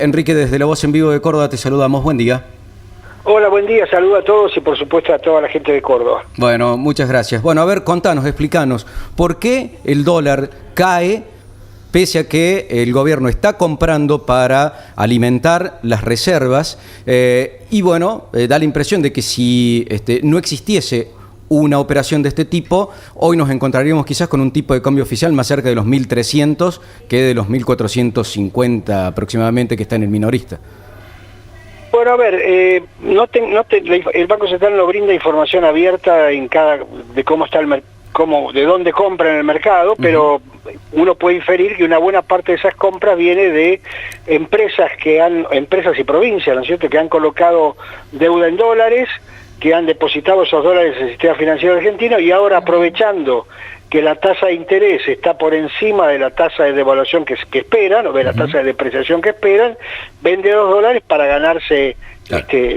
Enrique, desde La Voz en Vivo de Córdoba te saludamos. Buen día. Hola, buen día. Saludo a todos y por supuesto a toda la gente de Córdoba. Bueno, muchas gracias. Bueno, a ver, contanos, explícanos, ¿por qué el dólar cae pese a que el gobierno está comprando para alimentar las reservas? Y bueno, da la impresión de que si no existiese una operación de este tipo, hoy nos encontraríamos quizás con un tipo de cambio oficial más cerca de los 1.300 que de los 1.450 aproximadamente que está en el minorista. Bueno, a ver, el Banco Central no brinda información abierta de cómo está de dónde compra en el mercado, pero uno puede inferir que una buena parte de esas compras viene de empresas y provincias, ¿no es cierto?, que han colocado deuda en dólares, que han depositado esos dólares en el sistema financiero argentino y ahora, aprovechando que la tasa de interés está por encima de la tasa de devaluación que esperan, o de la tasa de depreciación que esperan, vende los dólares para ganarse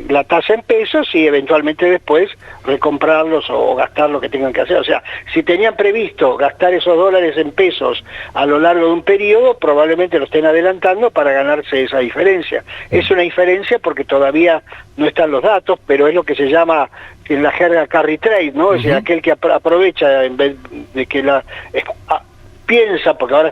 la tasa en pesos y eventualmente después recomprarlos o gastar lo que tengan que hacer. O sea, si tenían previsto gastar esos dólares en pesos a lo largo de un periodo, probablemente lo estén adelantando para ganarse esa diferencia. Es una diferencia porque todavía no están los datos, pero es lo que se llama en la jerga carry trade, ¿no? Es decir, aquel que aprovecha en vez de que piensa, porque ahora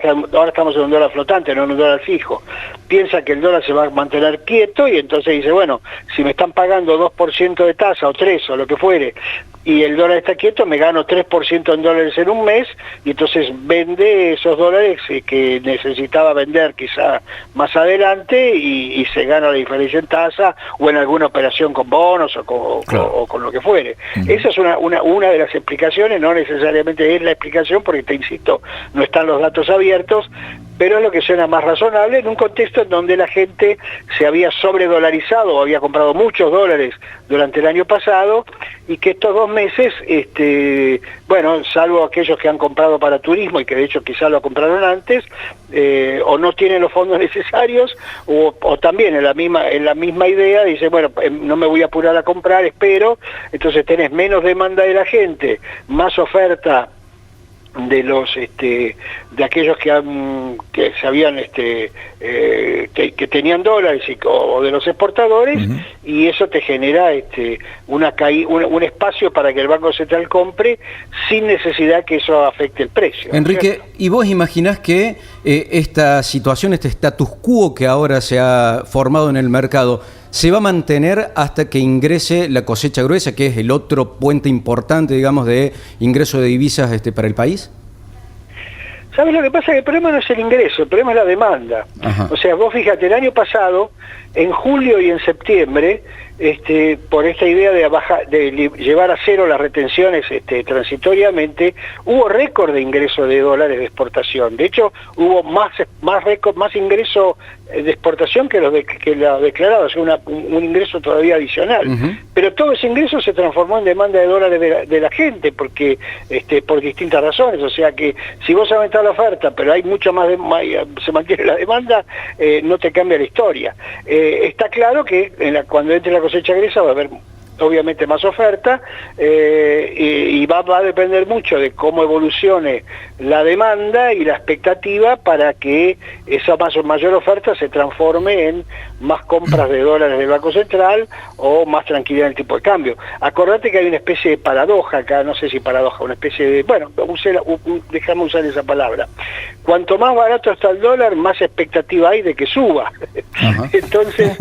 estamos en un dólar flotante, no en un dólar fijo, piensa que el dólar se va a mantener quieto y entonces dice, bueno, si me están pagando 2% de tasa o 3 o lo que fuere, y el dólar está quieto, me gano 3% en dólares en un mes, y entonces vende esos dólares que necesitaba vender quizá más adelante y se gana la diferencia en tasa o en alguna operación con bonos o con lo que fuere. Esa es una de las explicaciones, no necesariamente es la explicación porque, te insisto, no están los datos abiertos, pero es lo que suena más razonable en un contexto en donde la gente se había sobredolarizado o había comprado muchos dólares durante el año pasado y que estos 2 meses, bueno, salvo aquellos que han comprado para turismo y que de hecho quizás lo compraron antes, o no tienen los fondos necesarios o también en la misma idea dice, bueno, no me voy a apurar a comprar, espero, entonces tenés menos demanda de la gente, más oferta de los de aquellos que se habían que tenían dólares o de los exportadores, y eso te genera un espacio para que el Banco Central compre sin necesidad que eso afecte el precio. Enrique, ¿y vos imaginás que esta situación, este status quo que ahora se ha formado en el mercado, se va a mantener hasta que ingrese la cosecha gruesa, que es el otro puente importante, digamos, de ingreso de divisas para el país? ¿Sabes lo que pasa? Que el problema no es el ingreso, el problema es la demanda. O sea, vos fíjate, el año pasado, en julio y en septiembre, por esta idea de llevar a cero las retenciones transitoriamente, hubo récord de ingreso de dólares de exportación. De hecho, hubo más ingreso de exportación que lo declarado, o sea, un ingreso todavía adicional. Pero todo ese ingreso se transformó en demanda de dólares de la gente, porque por distintas razones. O sea que si vos aumentás la oferta, pero hay mucho más, se mantiene la demanda, no te cambia la historia. Está claro que cuando entre la cosecha gruesa va a haber obviamente más oferta, y va a depender mucho de cómo evolucione la demanda y la expectativa para que esa mayor oferta se transforme en más compras de dólares del Banco Central o más tranquilidad en el tipo de cambio. Acordate que hay una especie de paradoja acá, no sé si paradoja, una especie de, bueno, déjame usar esa palabra. Cuanto más barato está el dólar, más expectativa hay de que suba. Entonces,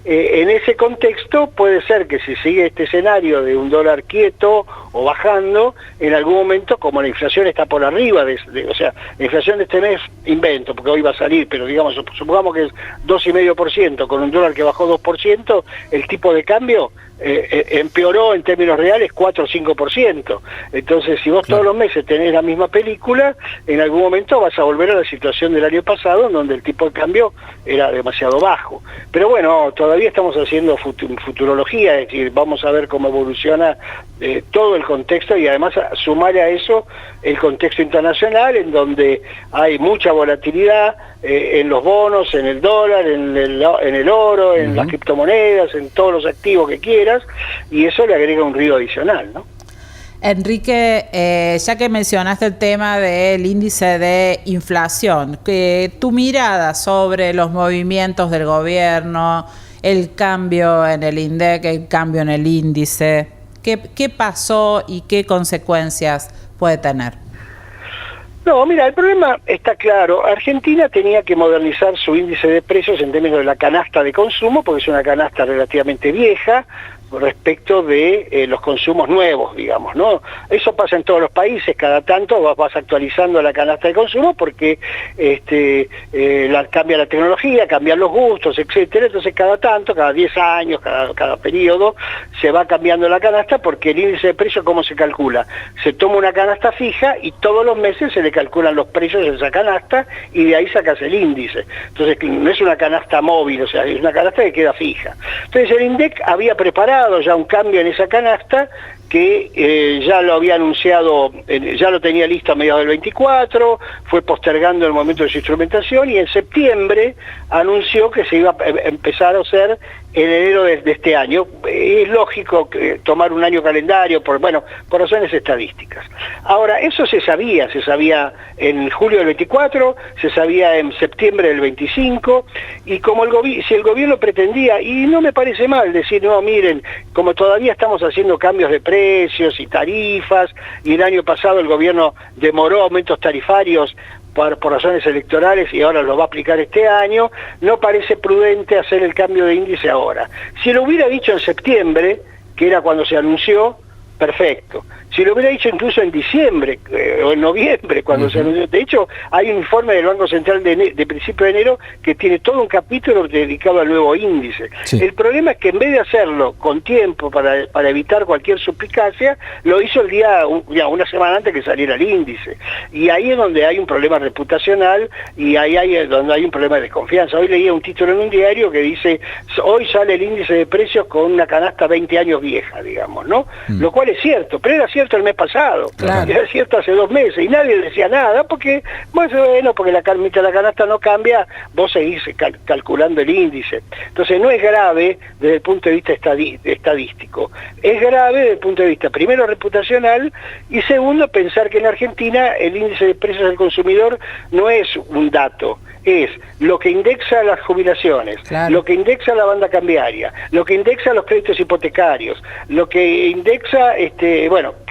en ese contexto puede ser que si sigue este escenario de un dólar quieto o bajando, en algún momento, como la inflación está por arriba, o sea, la inflación de este mes, invento, porque hoy va a salir, pero digamos, supongamos que es 2,5%, con un dólar que bajó 2%, el tipo de cambio empeoró en términos reales 4 o 5%. Entonces, si vos todos los meses tenés la misma película, en algún momento vas a volver a la situación del año pasado, en donde el tipo de cambio era demasiado bajo. Pero bueno, todavía estamos haciendo futurología, es decir, vamos a ver cómo evoluciona todo el contexto, y además sumarle a eso el contexto internacional, en donde hay mucha volatilidad en los bonos, en el dólar, en el oro, en las criptomonedas, en todos los activos que quieras, y eso le agrega un ruido adicional, ¿no? Enrique, ya que mencionaste el tema del índice de inflación, tu mirada sobre los movimientos del gobierno, el cambio en el INDEC, el cambio en el índice, ¿qué pasó y qué consecuencias puede tener? No, mira, el problema está claro. Argentina tenía que modernizar su índice de precios en términos de la canasta de consumo, porque es una canasta relativamente vieja respecto de los consumos nuevos, digamos, ¿no? Eso pasa en todos los países, cada tanto vas actualizando la canasta de consumo porque cambia la tecnología, cambian los gustos, etcétera. Entonces cada tanto, cada 10 años, cada periodo, se va cambiando la canasta porque el índice de precios, ¿cómo se calcula? Se toma una canasta fija y todos los meses se le calculan los precios de esa canasta y de ahí sacas el índice. Entonces no es una canasta móvil, o sea, es una canasta que queda fija. Entonces el INDEC había preparado ya un cambio en esa canasta que ya lo había anunciado, ya lo tenía listo a mediados del 24, fue postergando el momento de su instrumentación y en septiembre anunció que se iba a empezar a hacer en enero de este año. Es lógico tomar un año calendario por razones estadísticas. Ahora, eso se sabía en julio del 24, se sabía en septiembre del 25, y como si el gobierno pretendía, y no me parece mal decir, no, miren, como todavía estamos haciendo cambios de precios y tarifas, y el año pasado el gobierno demoró aumentos tarifarios por razones electorales y ahora lo va a aplicar este año, no parece prudente hacer el cambio de índice ahora. Si lo hubiera dicho en septiembre, que era cuando se anunció, perfecto. Si lo hubiera dicho incluso en diciembre o en noviembre, cuando se anunció. De hecho, hay un informe del Banco Central de principio de enero que tiene todo un capítulo dedicado al nuevo índice. Sí. El problema es que en vez de hacerlo con tiempo para evitar cualquier suspicacia, lo hizo una semana antes que saliera el índice. Y ahí es donde hay un problema reputacional y ahí es donde hay un problema de desconfianza. Hoy leía un título en un diario que dice, hoy sale el índice de precios con una canasta 20 años vieja, digamos, ¿no? Lo cual es cierto, pero era cierto el mes pasado, claro. Era cierto hace 2 meses y nadie decía nada porque, porque mientras la canasta no cambia, vos seguís calculando el índice. Entonces no es grave desde el punto de vista estadístico, es grave desde el punto de vista primero reputacional y segundo pensar que en Argentina el índice de precios del consumidor no es un dato, es lo que indexa las jubilaciones, claro. Lo que indexa la banda cambiaria, lo que indexa los créditos hipotecarios, lo que indexa,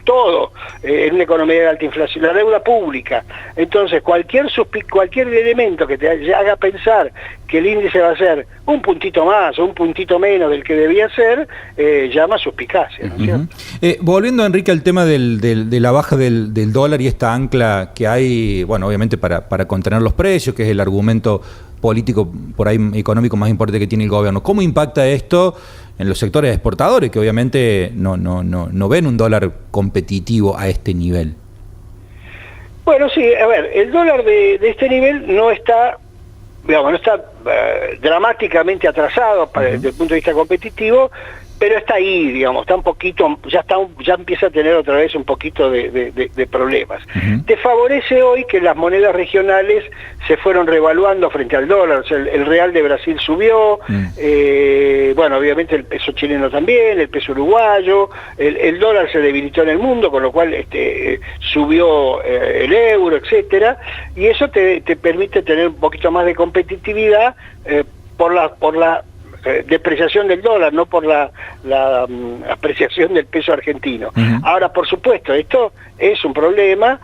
todo en una economía de alta inflación, la deuda pública. Entonces, cualquier elemento que te haga pensar que el índice va a ser un puntito más o un puntito menos del que debía ser, llama suspicacia, ¿no es cierto? Volviendo, Enrique, al tema de la baja del dólar y esta ancla que hay, obviamente para contener los precios, que es el argumento político, por ahí económico más importante que tiene el gobierno. ¿Cómo impacta esto en los sectores exportadores que obviamente no ven un dólar competitivo a este nivel? Bueno, sí, a ver, el dólar de este nivel no está dramáticamente atrasado desde el punto de vista competitivo, pero está ahí, está un poquito, ya empieza a tener otra vez un poquito de problemas. Te favorece hoy que las monedas regionales se fueron revaluando frente al dólar, o sea, el real de Brasil subió, obviamente el peso chileno también, el peso uruguayo, el dólar se debilitó en el mundo, con lo cual subió el euro, etcétera, y eso te permite tener un poquito más de competitividad por la depreciación del dólar, no por la apreciación del peso argentino. Ahora, por supuesto, esto es un problema,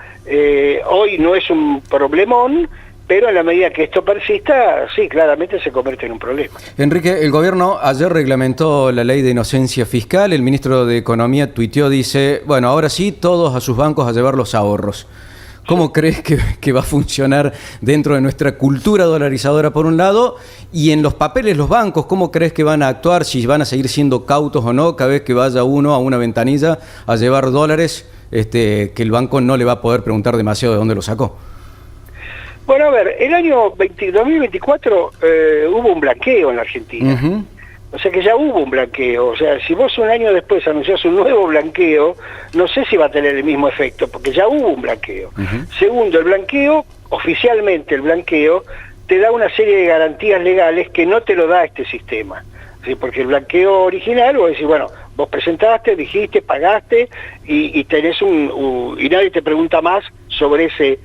hoy no es un problemón, pero en la medida que esto persista, sí, claramente se convierte en un problema. Enrique, el gobierno ayer reglamentó la ley de inocencia fiscal, el ministro de Economía tuiteó, dice, ahora sí, todos a sus bancos a llevar los ahorros. ¿Cómo crees que va a funcionar dentro de nuestra cultura dolarizadora por un lado? Y en los papeles, los bancos, ¿cómo crees que van a actuar? Si van a seguir siendo cautos o no, cada vez que vaya uno a una ventanilla a llevar dólares, que el banco no le va a poder preguntar demasiado de dónde lo sacó. Bueno, a ver, el año 2024 hubo un blanqueo en la Argentina. O sea que ya hubo un blanqueo, o sea, si vos un año después anunciás un nuevo blanqueo, no sé si va a tener el mismo efecto, porque ya hubo un blanqueo. Segundo, el blanqueo, oficialmente el blanqueo, te da una serie de garantías legales que no te lo da este sistema. ¿Sí? Porque el blanqueo original, vos decís, vos presentaste, dijiste, pagaste y tenés y nadie te pregunta más sobre ese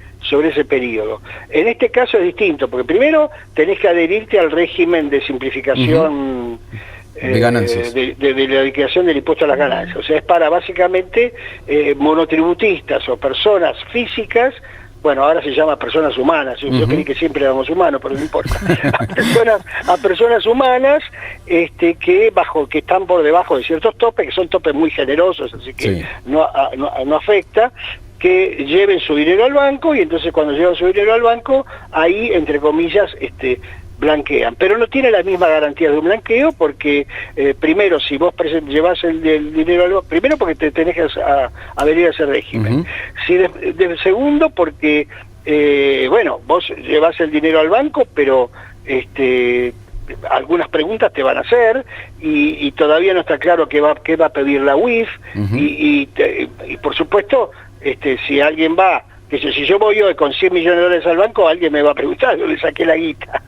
periodo. En este caso es distinto, porque primero tenés que adherirte al régimen de simplificación de ganancias, de la liquidación del impuesto a las ganancias. O sea, es para básicamente monotributistas o personas físicas. Bueno, ahora se llama personas humanas. Yo creí que siempre éramos humanos, pero no importa. A personas humanas que están por debajo de ciertos topes, que son topes muy generosos, así que no afecta, que lleven su dinero al banco, y entonces cuando llevan su dinero al banco, ahí, entre comillas, blanquean, pero no tiene la misma garantía de un blanqueo, porque primero, si vos llevas el dinero al banco, primero porque te tenés que adherir a ese régimen, segundo porque vos llevas el dinero al banco, pero algunas preguntas te van a hacer y todavía no está claro qué va a pedir la UIF, y por supuesto, si alguien va, que si yo voy hoy con $100 millones al banco, alguien me va a preguntar, yo le saqué la guita.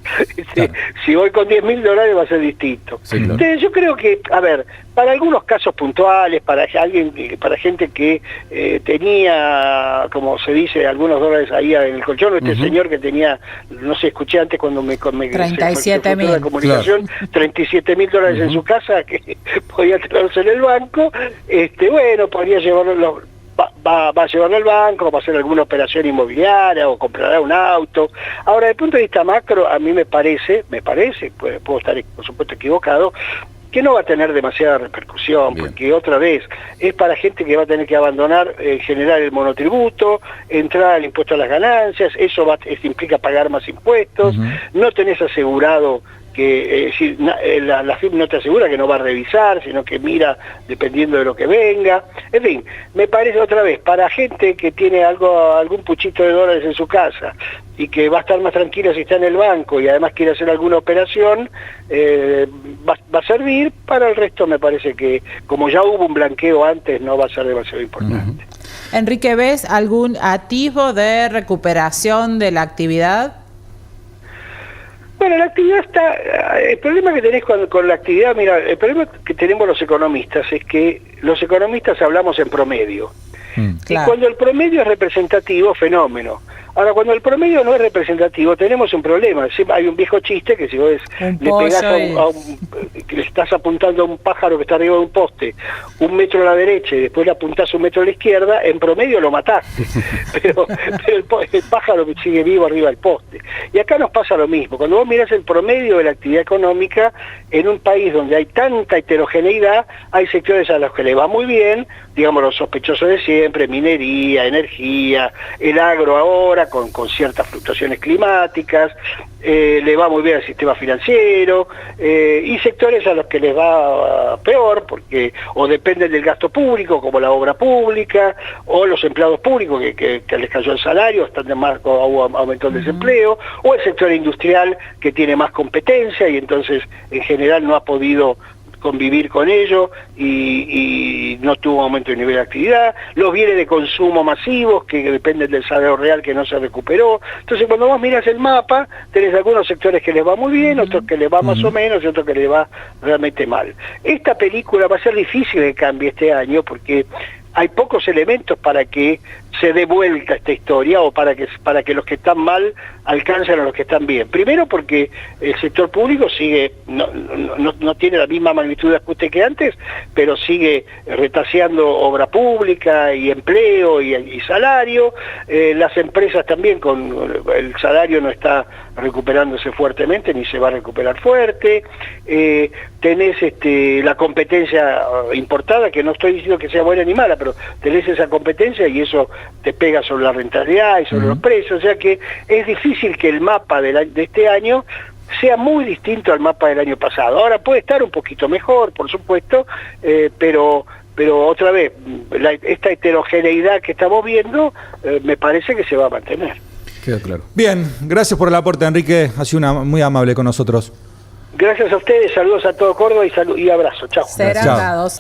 Claro. Si voy con $10.000 va a ser distinto. Sí, claro. Entonces yo creo que, a ver, para algunos casos puntuales, para gente que tenía, como se dice, algunos dólares ahí en el colchón, señor que tenía, no sé, escuché antes cuando me 37.000 de comunicación, claro. $37.000 en su casa que podía tenerse en el banco, bueno, podría llevarlo va a llevarlo al banco, va a hacer alguna operación inmobiliaria o comprará un auto. Ahora, desde el punto de vista macro, a mí me parece, puedo estar por supuesto equivocado, que no va a tener demasiada repercusión. Bien. Porque otra vez es para gente que va a tener que abandonar en general el monotributo, entrar al impuesto a las ganancias, eso implica pagar más impuestos, no tenés asegurado que la FIP no te asegura que no va a revisar, sino que mira dependiendo de lo que venga. En fin, me parece otra vez, para gente que tiene algún puchito de dólares en su casa y que va a estar más tranquila si está en el banco y además quiere hacer alguna operación, va a servir. Para el resto me parece que, como ya hubo un blanqueo antes, no va a ser demasiado importante. Enrique, ¿ves algún atisbo de recuperación de la actividad? Bueno, la actividad está... El problema que tenés con la actividad, mira, el problema que tenemos los economistas es que los economistas hablamos en promedio. Claro. Y cuando el promedio es representativo, fenómeno. Ahora, cuando el promedio no es representativo, tenemos un problema. Hay un viejo chiste que si vos le pegás le estás apuntando a un pájaro que está arriba de un poste, 1 metro a la derecha y después le apuntás 1 metro a la izquierda, en promedio lo mataste. pero el pájaro sigue vivo arriba del poste. Y acá nos pasa lo mismo. Cuando vos mirás el promedio de la actividad económica, en un país donde hay tanta heterogeneidad, hay sectores a los que le va muy bien, digamos los sospechosos de siempre, minería, energía, el agro ahora, con ciertas fluctuaciones climáticas, le va muy bien al sistema financiero, y sectores a los que les va peor, porque o dependen del gasto público, como la obra pública, o los empleados públicos que les cayó el salario, están de más, aumentó el desempleo, o el sector industrial que tiene más competencia y entonces en general no ha podido convivir con ello y no tuvo aumento de nivel de actividad, los bienes de consumo masivos que dependen del salario real que no se recuperó. Entonces cuando vos miras el mapa, tenés algunos sectores que les va muy bien, otros que les va más o menos y otros que les va realmente mal. Esta película va a ser difícil que cambie este año porque hay pocos elementos para que se dé vuelta esta historia o para que los que están mal alcancen a los que están bien. Primero porque el sector público sigue, no tiene la misma magnitud de ajuste que antes, pero sigue retaseando obra pública y empleo y salario. Las empresas también, con el salario no está recuperándose fuertemente ni se va a recuperar fuerte. Tenés la competencia importada, que no estoy diciendo que sea buena ni mala, pero tenés esa competencia y eso te pega sobre la rentabilidad y sobre los precios, o sea que es difícil que el mapa de este año sea muy distinto al mapa del año pasado. Ahora puede estar un poquito mejor, por supuesto, pero otra vez, esta heterogeneidad que estamos viendo me parece que se va a mantener. Queda claro. Bien, gracias por el aporte, Enrique, ha sido muy amable con nosotros. Gracias a ustedes, saludos a todo Córdoba y abrazo, chao. Serán dados.